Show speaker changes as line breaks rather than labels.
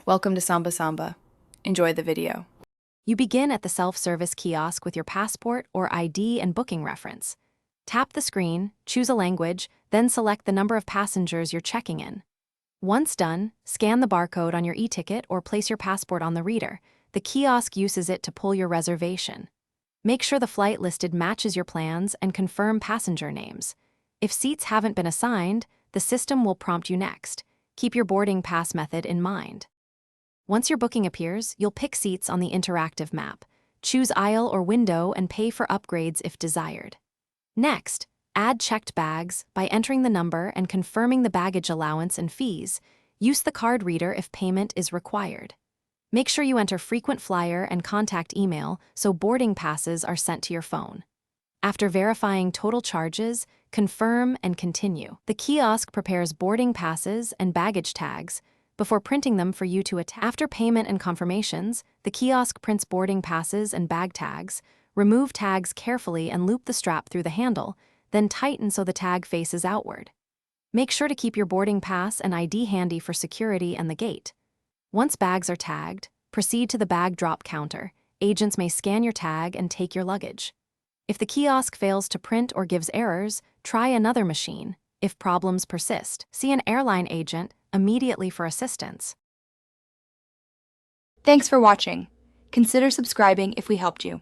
Welcome to Samba Samba. Enjoy the video.
You begin at the self-service kiosk with your passport or ID and booking reference. Tap the screen, choose a language, then select the number of passengers you're checking in. Once done, scan the barcode on your e-ticket or place your passport on the reader. The kiosk uses it to pull your reservation. Make sure the flight listed matches your plans and confirm passenger names. If seats haven't been assigned, the system will prompt you next. Keep your boarding pass method in mind. Once your booking appears, you'll pick seats on the interactive map. Choose aisle or window and pay for upgrades if desired. Next, add checked bags by entering the number and confirming the baggage allowance and fees. Use the card reader if payment is required. Make sure you enter frequent flyer and contact email so boarding passes are sent to your phone. After verifying total charges, confirm and continue. The kiosk prepares boarding passes and baggage tags before printing them for you to attach. After payment and confirmations, the kiosk prints boarding passes and bag tags. Remove tags carefully and loop the strap through the handle, then tighten so the tag faces outward. Make sure to keep your boarding pass and ID handy for security and the gate. Once bags are tagged, proceed to the bag drop counter. Agents may scan your tag and take your luggage. If the kiosk fails to print or gives errors, try another machine. If problems persist, see an airline agent immediately for assistance.
Thanks for watching. Consider subscribing if we helped you.